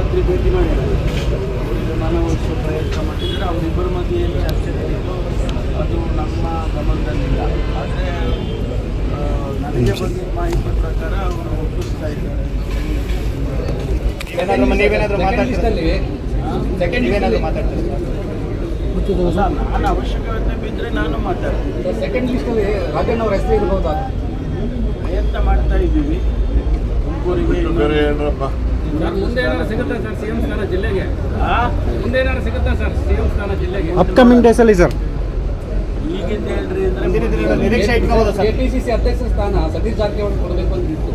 ರಾತ್ರಿ ಭೇಟಿ ಮಾಡಿದ್ದಾರೆ. ಅವರಿಗೆ ಮನವೊಲಿಸುವ ಪ್ರಯತ್ನ ಮಾಡಿದರೆ ಅವರಿಬ್ಬರ ಮಧ್ಯೆ ಏನು ಚರ್ಚೆ ನಡೀತೋ ಅದು ನಮ್ಮ ಗಮನದಲ್ಲಿಲ್ಲ. ಆದರೆ ನನಗೆ ಬಂದಿದ್ದ ಮಾಹಿತಿ ಪ್ರಕಾರ ಅವರು ಒಪ್ಪಿಸ್ತಾ ಇದ್ದಾರೆ. ನಾನು ಅವಶ್ಯಕತೆ ಬಿದ್ದರೆ ನಾನು ಮಾತಾಡ್ತೀನಿ. ಸೆಕೆಂಡ್ ಲಿಸ್ಟಲ್ಲಿ ರಾಜಣ್ಣ ಅವರ ಹೆಸರು ಇರ್ಬೋದಾ? ಪ್ರಯತ್ನ ಮಾಡ್ತಾ ಇದ್ದೀವಿ. ತುಮಕೂರಿಗೆ ಮುಂದೆ ಏನಾದ್ರು ಸಿಗುತ್ತಾ ಸರ್ ಸಿಎಂ ಸ್ಥಾನ ಜಿಲ್ಲೆಗೆ? ಮುಂದೆ ಏನಾದ್ರು ಸಿಗುತ್ತಾ ಸರ್ ಸಿಎಂ ಸ್ಥಾನ ಜಿಲ್ಲೆಗೆ ಅಪ್ಕಮಿಂಗ್ ಡೇಸಲ್ಲಿ ಸರ್? ಈಗಿಂದ ಹೇಳ್ರಿ ಅಂದರೆ ಕೆಪಿಸಿಸಿ ಅಧ್ಯಕ್ಷ ಸ್ಥಾನ ಸತೀಶ್ ಜಾರಕಿಹೊಳಿ ಕೊಡಬೇಕು ಅಂತ ಇತ್ತು.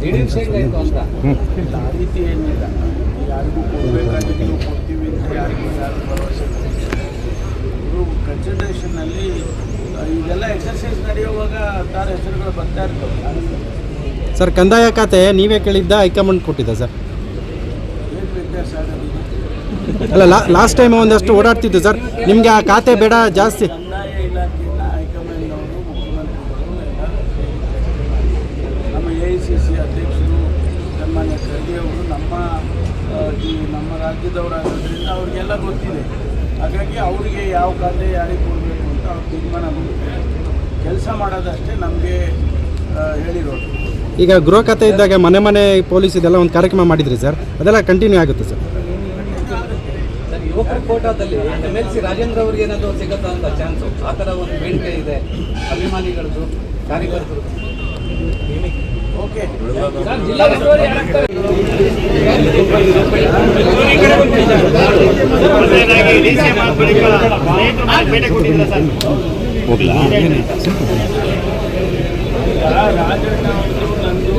ದಿಢೀರ್ ಚೇಂಜ್ ಆಯಿತು ಅಂತ ಆ ರೀತಿ ಏನಿಲ್ಲ. ಯಾರಿಗೂ ಕೊಡಬೇಕಾಗಿದ್ದು ಕೊಡ್ತೀವಿ ಅಂತ ಯಾರಿಗೂ ಯಾರು ಭರವಸೆ ಇವರು ಕನ್ಸಲ್ಟೇಷನ್ನಲ್ಲಿ ಇದೆಲ್ಲ ಎಕ್ಸರ್ಸೈಸ್ ನಡೆಯುವಾಗ ತಾರ ಹೆಸರುಗಳು ಬರ್ತಾ ಇರ್ತವೆ. ಸರ್, ಕಂದಾಯ ಖಾತೆ ನೀವೇ ಕೇಳಿದ್ದ ಹೈಕಮಾಂಡ್ ಕೊಟ್ಟಿದ್ದ ಸರ್? ಏನು ವ್ಯತ್ಯಾಸ ಆಗೋದಿಲ್ಲ. ಅಲ್ಲ, ಲಾಸ್ಟ್ ಟೈಮ್ ಒಂದಷ್ಟು ಓಡಾಡ್ತಿದ್ದು ಸರ್, ನಿಮಗೆ ಆ ಖಾತೆ ಬೇಡ ಜಾಸ್ತಿ. ಕಂದಾಯ ಇಲಾಖೆಯನ್ನು ಹೈಕಮಾಂಡ್ನವರು, ಮುಖ್ಯಮಂತ್ರಿಗಳು ಎಲ್ಲ ನಮ್ಮ AICC ಅಧ್ಯಕ್ಷರು ಸನ್ಮಾನ್ಯ ಖರ್ಗೆ ಅವರು ನಮ್ಮ ರಾಜ್ಯದವರಾಗೋದ್ರಿಂದ ಅವ್ರಿಗೆಲ್ಲ ಗೊತ್ತಿದೆ. ಹಾಗಾಗಿ ಅವರಿಗೆ ಯಾವ ಖಾತೆ ಯಾರಿಗೆ ಕೊಡಬೇಕು ಅಂತ ಅವ್ರು ತೀರ್ಮಾನ ಮಾಡ್ತಾರೆ. ಕೆಲಸ ಮಾಡೋದಷ್ಟೇ ನಮಗೆ ಹೇಳಿರೋದು. ಈಗ ಗೃಹ ಖಾತೆ ಇದ್ದಾಗ ಮನೆ ಪೊಲೀಸ್ ಇದೆಲ್ಲ ಒಂದು ಕಾರ್ಯಕ್ರಮ ಮಾಡಿದ್ರಿ ಸರ್, ಅದೆಲ್ಲ ಕಂಟಿನ್ಯೂ ಆಗುತ್ತೆ ಸರ್? ಸರ್, ಯುವಕರ ಕೋಟಾದಲ್ಲಿ MLC ರಾಜೇಂದ್ರ ಅವರಿಗೆ ಏನಾದರೂ ಸಿಗುತ್ತಾ ಅಂತ ಚಾನ್ಸು? ಆ ಥರ ಒಂದು ಬೇಡಿಕೆ ಇದೆ ಅಭಿಮಾನಿಗಳದ್ದು, ಕಾರ್ಯಕರ್ತರು. ಓಕೆ, ಸರ್ ಜಿಲ್ಲಾ ಉಸ್ತುವಾರಿ ಯಾರಾಗ್ತಾರೆ? ರಾಜಣ್ಣ ಅವರು ನಂದು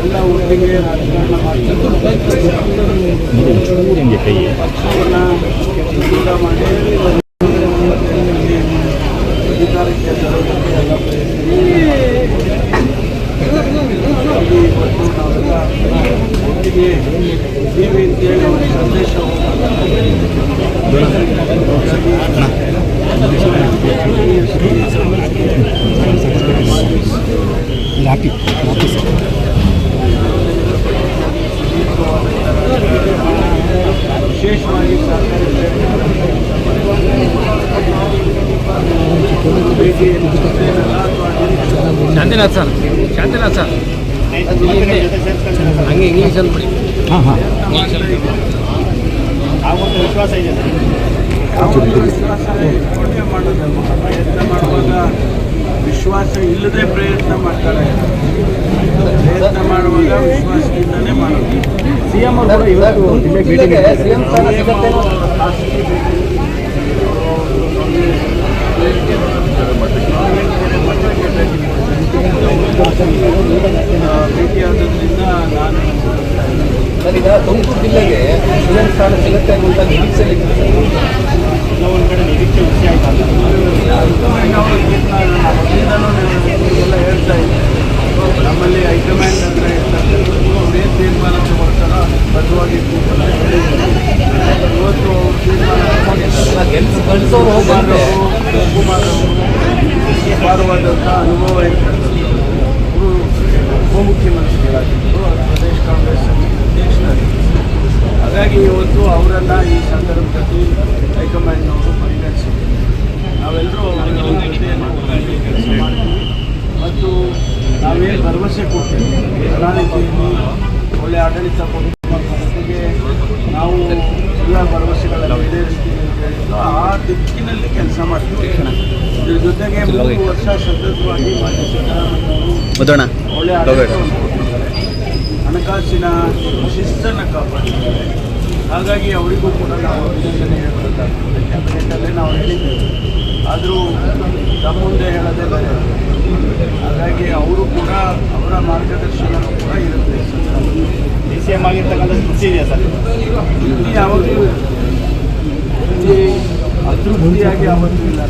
ನಾವೆಲ್ಲ ಒಟ್ಟಿಗೆ ರಾಜಕಾರಣ ಮಾಡ್ತೀವಿ. ಮಾಡಿ ಅಧಿಕಾರಕ್ಕೆ ತರೋದಕ್ಕೆ ಎಲ್ಲ ಇವತ್ತು ನಾವೆಲ್ಲ ಒಟ್ಟಿಗೆ ಇದ್ದೀವಿ ಅಂತೇಳಿ ಒಂದು ಸಂದೇಶ ವಿಶೇಷವಾಗಿ ಶಾಂತಿನಾಥ್ ಸರ್ ಹಂಗೆ ಇಂಗ್ಲೀಷ್ ಅಂದ್ಬಿಡಿ. ವಿಶ್ವಾಸ ಇದೆ. ಮಾಡೋದು ಪ್ರಯತ್ನ ಮಾಡುವಾಗ ವಿಶ್ವಾಸ ಇಲ್ಲದೆ ಪ್ರಯತ್ನ ಮಾಡ್ತಾರೆ. ಪ್ರಯತ್ನ ಮಾಡುವಾಗ ವಿಶ್ವಾಸದಿಂದಲೇ ಮಾಡೋದು. ಸಿಎಂ ಅವರು ಇವತ್ತು ಜಿಲ್ಲೆಗೆ ಸಿಎಂ ಸ್ಥಾನ ಸಿಗುತ್ತೆ. ಭೇಟಿಯಾದ್ರಿಂದ ನಾನು ಸರ್, ಈಗ ತುಮಕೂರು ಜಿಲ್ಲೆಗೆ ಸಿಎಂ ಸ್ಥಾನ ಸಿಗುತ್ತೆ ಅನ್ನುವಂಥ ನಿರೀಕ್ಷೆಯಲ್ಲಿ ಒಂದು ಕಡೆ ನಿರೀಕ್ಷೆ ವಿಷಯ ಆಯ್ತು. ಎಲ್ಲ ಹೇಳ್ತಾ ಇದ್ದಾರೆ. ನಮ್ಮಲ್ಲಿ ಹೈಕಮಾಂಡ್ ಅಂದರೆ ಅವ್ರೇನು ತೀರ್ಮಾನ ತಗೊಳ್ತಾರೋ ಬದ್ಧವಾಗಿ ಇವತ್ತು ತೀರ್ಮಾನ ಕಳಿಸೋರು ಕುಮಾರ್ ಅಪಾರವಾದಂಥ ಅನುಭವ ಇರ್ತದೆ. ಅವರು ಉಪಮುಖ್ಯಮಂತ್ರಿಗಳಾಗಿದ್ದರು, ಪ್ರದೇಶ ಕಾಂಗ್ರೆಸ್ ಅಧ್ಯಕ್ಷರಾಗಿದ್ದರು. ಹಾಗಾಗಿ ಇವತ್ತು ಅವರನ್ನು ಈ ಸಂದರ್ಭದಲ್ಲಿ ಹೈಕಮಾಂಡ್ನವರು ಪರಿಗಣಿಸಿದ್ದಾರೆ. ನಾವೆಲ್ಲರೂ ಅವರ ಜೊತೆಯನ್ನು ಕೆಲಸ ಮಾಡ್ತೀವಿ ಮತ್ತು ನಾವೇನು ಭರವಸೆ ಕೊಡ್ತೀವಿ ಪ್ರಣಾಳಿಕೆಯಲ್ಲಿ ಒಳ್ಳೆ ಆಡಳಿತ ಕೊಡುವ ಜೊತೆಗೆ ನಾವು ಎಲ್ಲ ಭರವಸೆಗಳನ್ನು ಈಡೇರಿಸ್ತೀವಿ ಅಂತ ಹೇಳಿದ್ದು ಆ ದಿಕ್ಕಿನಲ್ಲಿ ಕೆಲಸ ಮಾಡ್ತೀವಿ. ಇದ್ರ ಜೊತೆಗೆ 3 ವರ್ಷ ಸತತವಾಗಿ ಮಾಜಿ ಸಿದ್ದರಾಮಯ್ಯವರು ಒಳ್ಳೆ ಆಡಳಿತವನ್ನು ಕೊಟ್ಟಿದ್ದಾರೆ, ಹಣಕಾಸಿನ ಶಿಸ್ತನ್ನು ಕಾಪಾಡಿದ್ದಾರೆ. ಹಾಗಾಗಿ ಅವರಿಗೂ ಕೂಡ ನಾವು ಅಭಿನಂದನೆ ಹೇಳಬೇಕಾಗ್ತದೆ. ಕ್ಯಾಬಿನೆಟಲ್ಲೇ ನಾವು ಹೇಳಿದ್ದೇವೆ, ಆದರೂ ನಮ್ಮ ಮುಂದೆ ಹೇಳೋದೇ ಬೇರೆ. ಹಾಗಾಗಿ ಅವರು ಕೂಡ ಅವರ ಮಾರ್ಗದರ್ಶನ ಕೂಡ ಇರುತ್ತೆ. DCM ಆಗಿರ್ತಕ್ಕಂಥ ತೃಪ್ತಿ ಇದೆಯಾ ಸರ್? ಯಾವಾಗಲೂ ಅತೃಪ್ತಿಯಾಗಿ ಯಾವತ್ತೂ ಇಲ್ಲ.